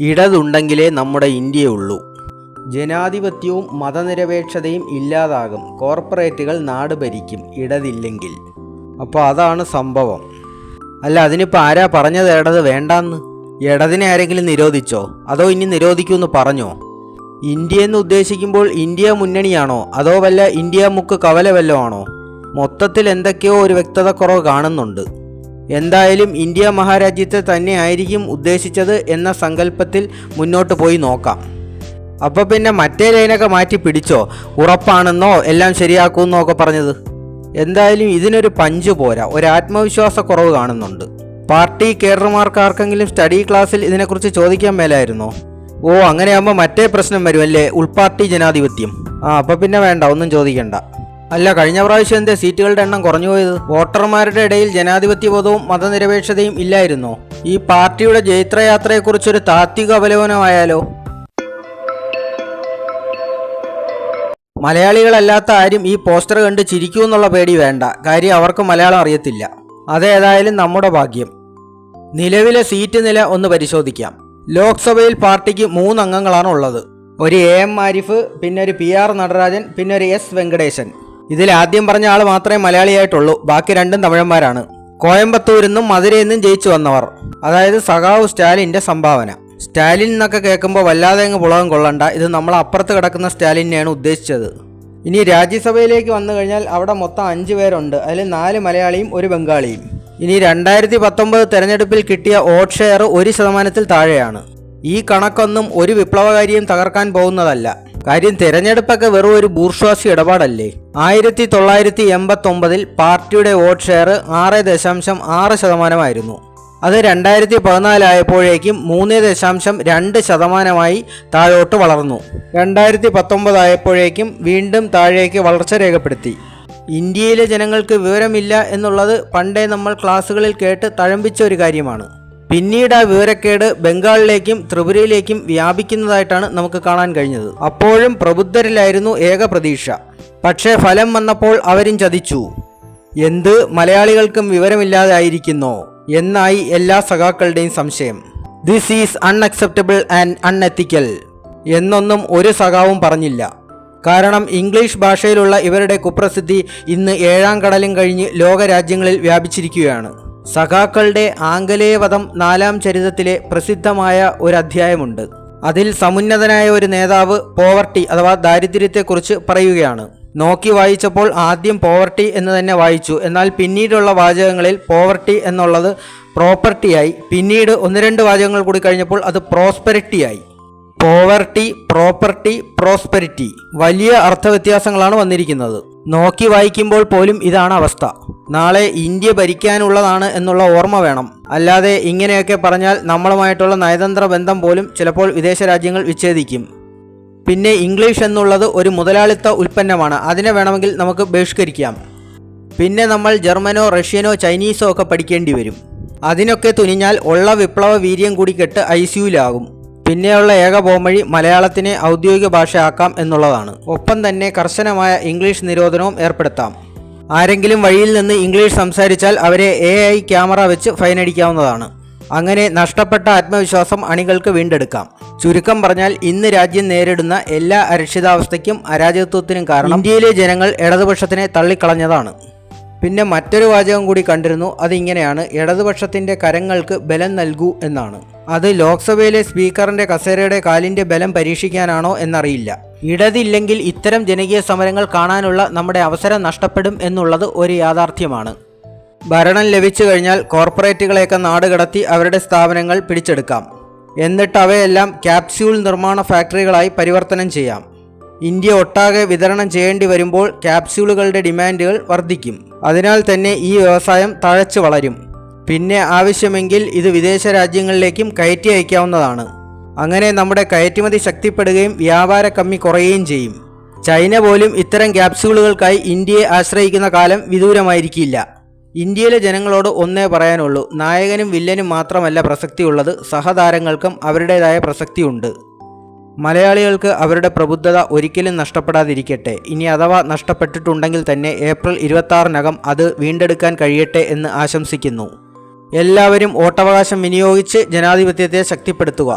ഇടതുണ്ടെങ്കിലേ നമ്മുടെ ഇന്ത്യയുള്ളൂ. ജനാധിപത്യവും മതനിരപേക്ഷതയും ഇല്ലാതാകും. കോർപ്പറേറ്റുകൾ നാട് ഭരിക്കും ഇടതില്ലെങ്കിൽ. അപ്പോൾ അതാണ് സംഭവം. അല്ല, അതിനിപ്പോൾ ആരാ പറഞ്ഞത് ഇടത് വേണ്ടാന്ന്? ഇടതിനെ ആരെങ്കിലും നിരോധിച്ചോ? അതോ ഇനി നിരോധിക്കുമെന്ന് പറഞ്ഞോ? ഇന്ത്യയെന്ന് ഉദ്ദേശിക്കുമ്പോൾ ഇന്ത്യ മുന്നണിയാണോ അതോ വല്ല ഇന്ത്യ മുക്ക് കവല വല്ലതും ആണോ? മൊത്തത്തിൽ എന്തൊക്കെയോ ഒരു വ്യക്തത കുറവ് കാണുന്നുണ്ട്. എന്തായാലും ഇന്ത്യ മഹാരാജ്യത്തെ തന്നെ ആയിരിക്കും ഉദ്ദേശിച്ചത് എന്ന സങ്കല്പത്തിൽ മുന്നോട്ട് പോയി നോക്കാം. അപ്പോൾ പിന്നെ മറ്റേ ലൈനൊക്കെ മാറ്റി പിടിച്ചോ? ഉറപ്പാണെന്നോ എല്ലാം ശരിയാക്കുമെന്നോ ഒക്കെ പറഞ്ഞത്. എന്തായാലും ഇതിനൊരു പഞ്ച് പോരാ, ഒരു ആത്മവിശ്വാസക്കുറവ് കാണുന്നുണ്ട്. പാർട്ടി കേഡർമാർക്ക് ആർക്കെങ്കിലും സ്റ്റഡി ക്ലാസ്സിൽ ഇതിനെക്കുറിച്ച് ചോദിക്കാൻ മേലായിരുന്നോ? ഓ, അങ്ങനെയാകുമ്പോൾ മറ്റേ പ്രശ്നം വരുമല്ലേ, ഉൾപാർട്ടി ജനാധിപത്യം. അപ്പോൾ പിന്നെ വേണ്ട, ഒന്നും ചോദിക്കണ്ട. അല്ല, കഴിഞ്ഞ പ്രാവശ്യം എന്തേ സീറ്റുകളുടെ എണ്ണം കുറഞ്ഞു പോയത്? വോട്ടർമാരുടെ ഇടയിൽ ജനാധിപത്യബോധവും മതനിരപേക്ഷതയും ഇല്ലായിരുന്നോ? ഈ പാർട്ടിയുടെ ജൈത്രയാത്രയെക്കുറിച്ചൊരു താത്വിക അവലോകനമായാലോ? മലയാളികളല്ലാത്ത ആരും ഈ പോസ്റ്റർ കണ്ട് ചിരിക്കുമെന്നുള്ള പേടി വേണ്ട. കാര്യം അവർക്ക് മലയാളം അറിയത്തില്ല. അതേതായാലും നമ്മുടെ ഭാഗ്യം. നിലവിലെ സീറ്റ് നില ഒന്ന് പരിശോധിക്കാം. ലോക്സഭയിൽ പാർട്ടിക്ക് 3 അംഗങ്ങളാണ് ഉള്ളത്. ഒരു AM ആരിഫ്, പിന്നെ ഒരു PR നടരാജൻ, പിന്നെ ഒരു S വെങ്കടേശൻ. ഇതിൽ ആദ്യം പറഞ്ഞ ആൾ മാത്രമേ മലയാളിയായിട്ടുള്ളൂ. ബാക്കി 2 തമിഴന്മാരാണ്. കോയമ്പത്തൂരിൽ നിന്നും മധുരയിൽ നിന്നും ജയിച്ചു വന്നവർ. അതായത് സഖാവ് സ്റ്റാലിൻ്റെ സംഭാവന. സ്റ്റാലിൻ എന്നൊക്കെ കേൾക്കുമ്പോൾ വല്ലാതെ അങ്ങ് പുളകം കൊള്ളണ്ട. ഇത് നമ്മൾ അപ്പുറത്ത് കിടക്കുന്ന സ്റ്റാലിനെയാണ് ഉദ്ദേശിച്ചത്. ഇനി രാജ്യസഭയിലേക്ക് വന്നു കഴിഞ്ഞാൽ അവിടെ മൊത്തം 5 പേരുണ്ട്. അതിൽ 4 മലയാളിയും 1 ബംഗാളിയും. ഇനി 2019 തെരഞ്ഞെടുപ്പിൽ കിട്ടിയ വോട്ട് ഷെയർ 1% താഴെയാണ്. ഈ കണക്കൊന്നും ഒരു വിപ്ലവകാരിയും തകർക്കാൻ പോകുന്നതല്ല. കാര്യം തിരഞ്ഞെടുപ്പൊക്കെ വെറും ഒരു ബൂർഷ്വാസി ഇടപാടല്ലേ. 1989 പാർട്ടിയുടെ വോട്ട് ഷെയർ 6.6% അത് 2014 ആയപ്പോഴേക്കും 3.2% താഴോട്ട് വളർന്നു. 2019 ആയപ്പോഴേക്കും വീണ്ടും താഴേക്ക് വളർച്ച രേഖപ്പെടുത്തി. ഇന്ത്യയിലെ ജനങ്ങൾക്ക് വിവരമില്ല എന്നുള്ളത് പണ്ടേ നമ്മൾ ക്ലാസ്സുകളിൽ കേട്ട് തഴമ്പിച്ച ഒരു കാര്യമാണ്. പിന്നീട് ആ വിവരക്കേട് ബംഗാളിലേക്കും ത്രിപുരയിലേക്കും വ്യാപിക്കുന്നതായിട്ടാണ് നമുക്ക് കാണാൻ കഴിഞ്ഞത്. അപ്പോഴും പ്രബുദ്ധരിലായിരുന്നു ഏക പ്രതീക്ഷ. പക്ഷേ ഫലം വന്നപ്പോൾ അവരും ചതിച്ചു. എന്ത്, മലയാളികൾക്കും വിവരമില്ലാതെ ആയിരിക്കുന്നോ എന്നായി എല്ലാ സഖാക്കളുടെയും സംശയം. This is unacceptable and unethical എന്നൊന്നും ഒരു സഖാവും പറഞ്ഞില്ല. കാരണം ഇംഗ്ലീഷ് ഭാഷയിലുള്ള ഇവരുടെ കുപ്രസിദ്ധി ഇന്ന് 7ാം കടലും കഴിഞ്ഞ് ലോകരാജ്യങ്ങളിൽ വ്യാപിച്ചിരിക്കുകയാണ്. സഖാക്കളുടെ ആംഗലേയവധം 4ാം ചരിതത്തിലെ പ്രസിദ്ധമായ ഒരു അധ്യായമുണ്ട്. അതിൽ സമുന്നതനായ ഒരു നേതാവ് പോവർട്ടി അഥവാ ദാരിദ്ര്യത്തെക്കുറിച്ച് പറയുകയാണ്. നോക്കി വായിച്ചപ്പോൾ ആദ്യം പോവർട്ടി എന്ന് തന്നെ വായിച്ചു. എന്നാൽ പിന്നീടുള്ള വാചകങ്ങളിൽ പോവർട്ടി എന്നുള്ളത് പ്രോപ്പർട്ടിയായി. പിന്നീട് 1-2 വാചകങ്ങൾ കൂടി കഴിഞ്ഞപ്പോൾ അത് പ്രോസ്പെരിറ്റിയായി. പോവർട്ടി, പ്രോപ്പർട്ടി, പ്രോസ്പെരിറ്റി, വലിയ അർത്ഥവ്യത്യാസങ്ങളാണ് വന്നിരിക്കുന്നത്. നോക്കി വായിക്കുമ്പോൾ പോലും ഇതാണ് അവസ്ഥ. നാളെ ഇന്ത്യ ഭരിക്കാനുള്ളതാണ് എന്നുള്ള ഓർമ്മ വേണം. അല്ലാതെ ഇങ്ങനെയൊക്കെ പറഞ്ഞാൽ നമ്മളുമായിട്ടുള്ള നയതന്ത്ര ബന്ധം പോലും ചിലപ്പോൾ വിദേശ രാജ്യങ്ങൾ വിച്ഛേദിക്കും. പിന്നെ ഇംഗ്ലീഷ് എന്നുള്ളത് ഒരു മുതലാളിത്ത ഉൽപ്പന്നമാണ്. അതിനെ വേണമെങ്കിൽ നമുക്ക് ബഹിഷ്കരിക്കാം. പിന്നെ നമ്മൾ ജർമ്മനോ റഷ്യനോ ചൈനീസോ ഒക്കെ പഠിക്കേണ്ടി വരും. അതിനൊക്കെ തുനിഞ്ഞാൽ ഉള്ള വിപ്ലവ വീര്യം കൂടി കെട്ട് ICUലാകും. പിന്നെയുള്ള ഏക പോംവഴി മലയാളത്തിനെ ഔദ്യോഗിക ഭാഷയാക്കാം എന്നുള്ളതാണ്. ഒപ്പം തന്നെ കർശനമായ ഇംഗ്ലീഷ് നിരോധനവും ഏർപ്പെടുത്താം. ആരെങ്കിലും വഴിയിൽ നിന്ന് ഇംഗ്ലീഷ് സംസാരിച്ചാൽ അവരെ AI ക്യാമറ വെച്ച് ഫൈനടിക്കാവുന്നതാണ്. അങ്ങനെ നഷ്ടപ്പെട്ട ആത്മവിശ്വാസം അണികൾക്ക് വീണ്ടെടുക്കാം. ചുരുക്കം പറഞ്ഞാൽ ഇന്ന് രാജ്യം നേരിടുന്ന എല്ലാ അരക്ഷിതാവസ്ഥയ്ക്കും അരാജകത്വത്തിനും കാരണം ഇന്ത്യയിലെ ജനങ്ങൾ ഇടതുപക്ഷത്തിനെ തള്ളിക്കളഞ്ഞതാണ്. പിന്നെ മറ്റൊരു വാചകം കൂടി കണ്ടിരുന്നു. അതിങ്ങനെയാണ്: ഇടതുപക്ഷത്തിൻ്റെ കരങ്ങൾക്ക് ബലം നൽകൂ എന്നാണ്. അത് ലോക്സഭയിലെ സ്പീക്കറിൻ്റെ കസേരയുടെ കാലിൻ്റെ ബലം പരീക്ഷിക്കാനാണോ എന്നറിയില്ല. ഇടതില്ലെങ്കിൽ ഇത്തരം ജനകീയ സമരങ്ങൾ കാണാനുള്ള നമ്മുടെ അവസരം നഷ്ടപ്പെടും എന്നുള്ളത് ഒരു യാഥാർത്ഥ്യമാണ്. ഭരണം ലഭിച്ചു കഴിഞ്ഞാൽ കോർപ്പറേറ്റുകളെയൊക്കെ നാടുകടത്തി അവരുടെ സ്ഥാപനങ്ങൾ പിടിച്ചെടുക്കാം. എന്നിട്ട് അവയെല്ലാം ക്യാപ്സ്യൂൾ നിർമ്മാണ ഫാക്ടറികളായി പരിവർത്തനം ചെയ്യാം. ഇന്ത്യ ഒട്ടാകെ വിതരണം ചെയ്യേണ്ടി വരുമ്പോൾ ക്യാപ്സ്യൂളുകളുടെ ഡിമാൻഡുകൾ വർദ്ധിക്കും. അതിനാൽ തന്നെ ഈ വ്യവസായം തഴച്ചു വളരും. പിന്നെ ആവശ്യമെങ്കിൽ ഇത് വിദേശ രാജ്യങ്ങളിലേക്കും കയറ്റി അയക്കാവുന്നതാണ്. അങ്ങനെ നമ്മുടെ കയറ്റുമതി ശക്തിപ്പെടുകയും വ്യാപാര കമ്മി കുറയുകയും ചെയ്യും. ചൈന പോലും ഇത്തരം ക്യാപ്സ്യൂളുകൾക്കായി ഇന്ത്യയെ ആശ്രയിക്കുന്ന കാലം വിദൂരമായിരിക്കില്ല. ഇന്ത്യയിലെ ജനങ്ങളോട് ഒന്നേ പറയാനുള്ളൂ: നായകനും വില്ലനും മാത്രമല്ല പ്രസക്തിയുള്ളത്, സഹതാരങ്ങൾക്കും അവരുടേതായ പ്രസക്തിയുണ്ട്. മലയാളികൾക്ക് അവരുടെ പ്രബുദ്ധത ഒരിക്കലും നഷ്ടപ്പെടാതിരിക്കട്ടെ. ഇനി അഥവാ നഷ്ടപ്പെട്ടിട്ടുണ്ടെങ്കിൽ തന്നെ ഏപ്രിൽ 26-നകം അത് വീണ്ടെടുക്കാൻ കഴിയട്ടെ എന്ന് ആശംസിക്കുന്നു. എല്ലാവരും വോട്ടവകാശം വിനിയോഗിച്ച് ജനാധിപത്യത്തെ ശക്തിപ്പെടുത്തുക.